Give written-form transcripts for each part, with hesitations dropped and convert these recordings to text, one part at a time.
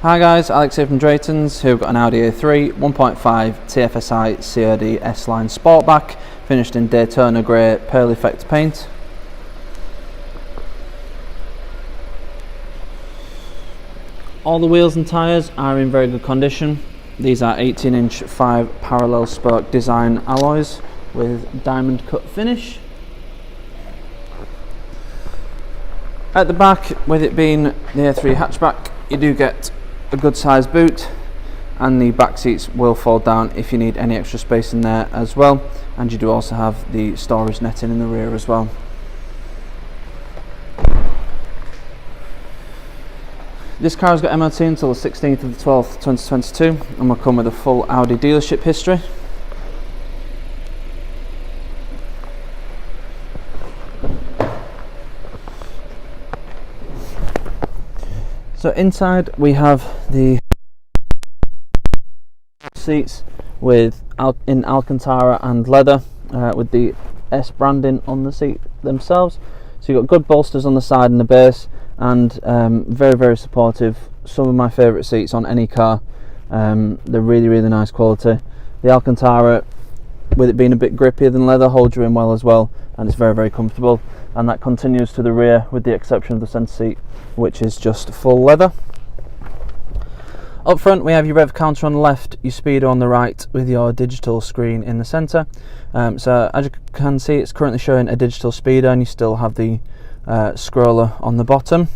Hi guys, Alex here from Drayton's, who've got an Audi A3 1.5 TFSI CoD S-Line Sportback, finished in Daytona Grey Pearl Effect paint. All the wheels and tyres are in very good condition. These are 18-inch 5 parallel spoke design alloys with diamond cut finish. At the back, with it being the A3 hatchback, you do get a good sized boot, and the back seats will fold down if you need any extra space in there as well, and you do also have the storage netting in the rear as well. This car has got MOT until the 16th of the 12th 2022 and will come with a full Audi dealership history. So inside we have the seats in Alcantara and leather with the S branding on the seat themselves. So you've got good bolsters on the side and the base, and very supportive. Some of my favourite seats on any car. They're really nice quality. The Alcantara, with it being a bit grippier than leather, holds you in well as well, and it's very comfortable. And that continues to the rear, with the exception of the centre seat, which is just full leather. Up front we have your Rev Counter on the left, your speedo on the right, with your digital screen in the centre. So as you can see, it's currently showing a digital speedo, and you still have the scroller on the bottom.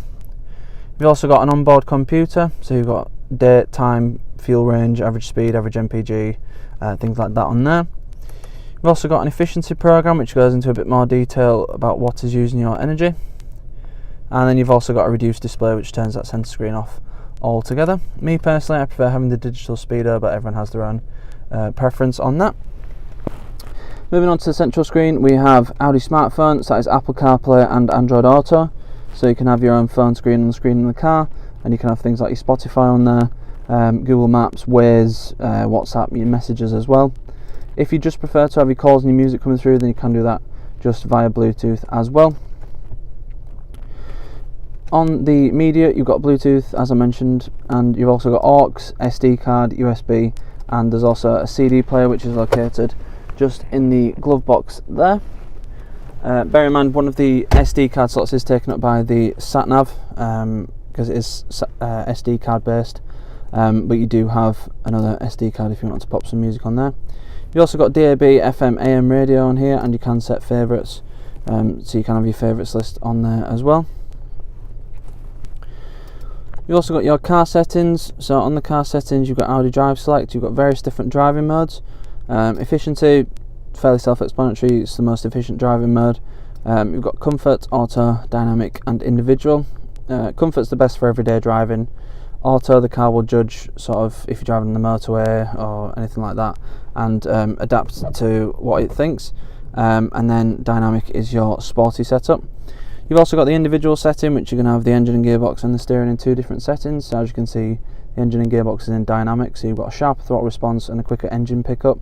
You've also got an onboard computer, so you've got date, time, fuel range, average speed, average MPG, things like that on there. You've also got an efficiency program which goes into a bit more detail about what is using your energy, and then you've also got a reduced display which turns that centre screen off altogether. Me personally, I prefer having the digital speedo, but everyone has their own preference on that. Moving on to the central screen, we have Audi smartphones, that is Apple CarPlay and Android Auto, so you can have your own phone screen on the screen in the car, and you can have things like your Spotify on there, Google Maps, Waze, WhatsApp, your messages as well. If you just prefer to have your calls and your music coming through, then you can do that just via Bluetooth as well. On the media, you've got Bluetooth, as I mentioned, and you've also got aux, SD card, USB, and there's also a CD player which is located just in the glove box there. Bear in mind, one of the SD card slots is taken up by the sat-nav, because it is SD card based, but you do have another SD card if you want to pop some music on there. You've also got DAB, FM, AM radio on here, and you can set favourites, so you can have your favourites list on there as well. You've also got your car settings. So on the car settings, you've got Audi Drive Select, you've got various different driving modes. Efficiency, fairly self-explanatory, it's the most efficient driving mode. You've got Comfort, Auto, Dynamic and Individual. Comfort's the best for everyday driving. Auto, the car will judge sort of if you're driving on the motorway or anything like that, and adapt to what it thinks. And then Dynamic is your sporty setup. You've also got the individual setting, which you can have the engine and gearbox and the steering in two different settings. So as you can see, the engine and gearbox is in dynamic, so you've got a sharper throttle response and a quicker engine pickup,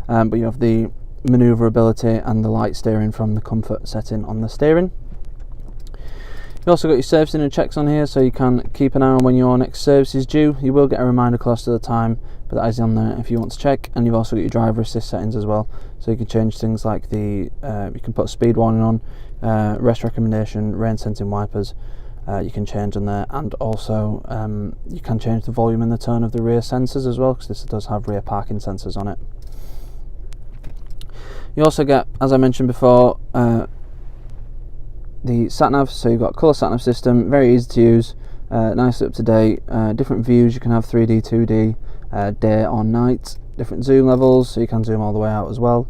but you have the manoeuvrability and the light steering from the comfort setting on the steering. You've also got your servicing and checks on here, so you can keep an eye on when your next service is due. You will get a reminder close to the time, but that is on there if you want to check. And you've also got your driver assist settings as well, so you can change things like you can put speed warning on, rest recommendation, rain sensing wipers, you can change on there, and also you can change the volume and the tone of the rear sensors as well, because this does have rear parking sensors on it. You also get, as I mentioned before, the sat-nav, so you've got colour sat-nav system, very easy to use, nicely up to date, different views, you can have 3D, 2D, day or night, different zoom levels, so you can zoom all the way out as well.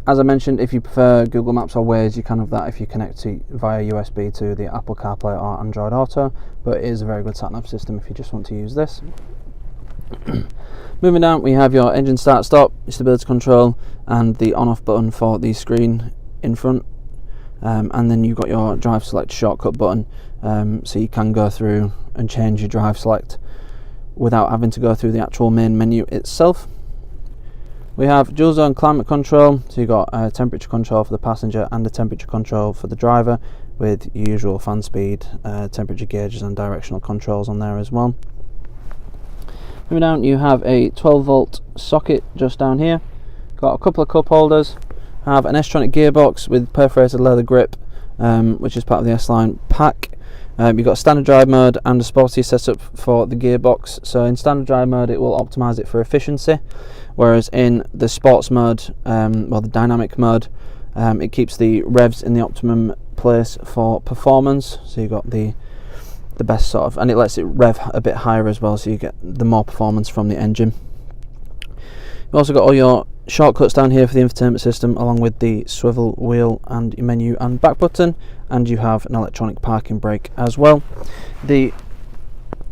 As I mentioned, if you prefer Google Maps or Waze, you can have that if you connect via USB to the Apple CarPlay or Android Auto, but it is a very good sat-nav system if you just want to use this. Moving down, we have your engine start stop, your stability control, and the on-off button for the screen in front. And then you've got your drive select shortcut button, so you can go through and change your drive select without having to go through the actual main menu itself. We have dual zone climate control, so you've got a temperature control for the passenger and a temperature control for the driver, with usual fan speed, temperature gauges and directional controls on there as well. Moving down, you have a 12 volt socket just down here. Got a couple of cup holders. Have an Tronic gearbox with perforated leather grip, which is part of the S-Line pack. You've got standard drive mode and a sporty setup for the gearbox. So in standard drive mode it will optimise it for efficiency, whereas in the sports mode, well, the dynamic mode, it keeps the revs in the optimum place for performance. So you've got the best sort of, and it lets it rev a bit higher as well, so you get the more performance from the engine. You've also got all your shortcuts down here for the infotainment system, along with the swivel wheel and your menu and back button, and you have an electronic parking brake as well. The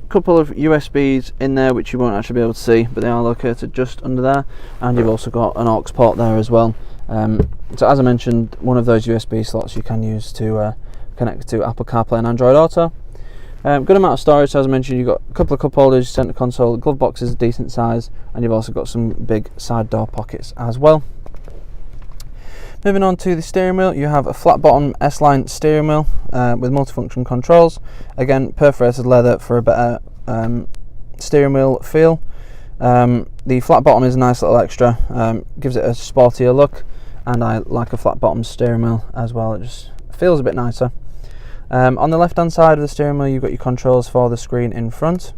couple of USBs in there which you won't actually be able to see, but they are located just under there, and you've also got an aux port there as well. So as I mentioned, one of those USB slots you can use to connect to Apple CarPlay and Android Auto. Good amount of storage, so as I mentioned, you've got a couple of cup holders, centre console, the glove box is a decent size, and you've also got some big side door pockets as well. Moving on to the steering wheel, you have a flat bottom S-Line steering wheel with multifunction controls. Again, perforated leather for a better steering wheel feel. The flat bottom is a nice little extra, gives it a sportier look, and I like a flat bottom steering wheel as well, it just feels a bit nicer. On the left hand side of the steering wheel you've got your controls for the screen in front.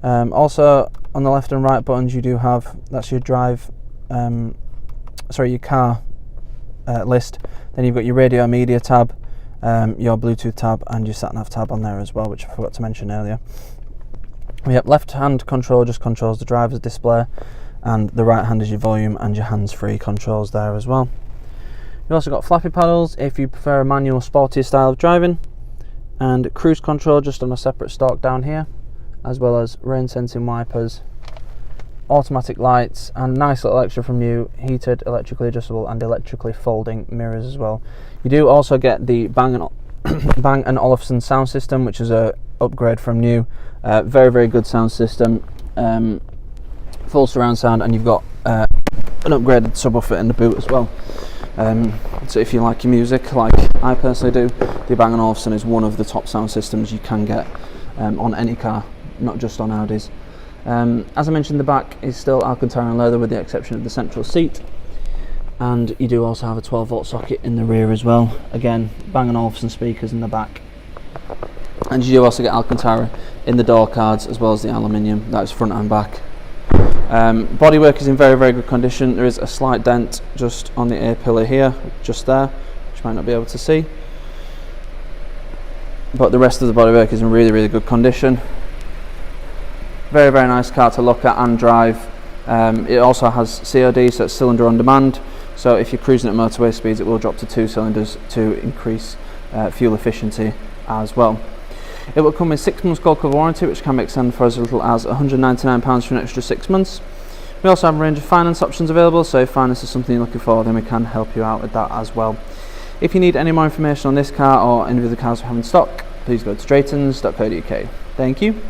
Also on the left and right buttons you do have, that's your drive, your car list. Then you've got your radio media tab, your Bluetooth tab and your sat nav tab on there as well, which I forgot to mention earlier. Yep, left hand control just controls the driver's display, and the right hand is your volume and your hands-free controls there as well. You've also got flappy paddles if you prefer a manual sportier style of driving, and cruise control just on a separate stalk down here, as well as rain sensing wipers, automatic lights, and nice little extra from you, heated, electrically adjustable and electrically folding mirrors as well. You do also get the Bang & Olufsen sound system, which is a upgrade from new. Very, very good sound system, full surround sound, and you've got an upgraded subwoofer in the boot as well. So if you like your music, like I personally do, the Bang & Olufsen is one of the top sound systems you can get on any car, not just on Audis. As I mentioned, the back is still Alcantara and leather with the exception of the central seat, and you do also have a 12 volt socket in the rear as well. Again, Bang & Olufsen speakers in the back, and you do also get Alcantara in the door cards as well as the aluminium, that is front and back. Bodywork is in very, very good condition. There is a slight dent just on the A-pillar here, just there, which you might not be able to see, but the rest of the bodywork is in really, really good condition. Very, very nice car to look at and drive. It also has COD, so it's cylinder on demand, so if you're cruising at motorway speeds it will drop to 2 cylinders to increase fuel efficiency as well. It will come with 6 months gold cover warranty, which can be extended for as little as £199 for an extra 6 months. We also have a range of finance options available, so if finance is something you're looking for, then we can help you out with that as well. If you need any more information on this car or any of the cars we have in stock, please go to straightons.co.uk. Thank you.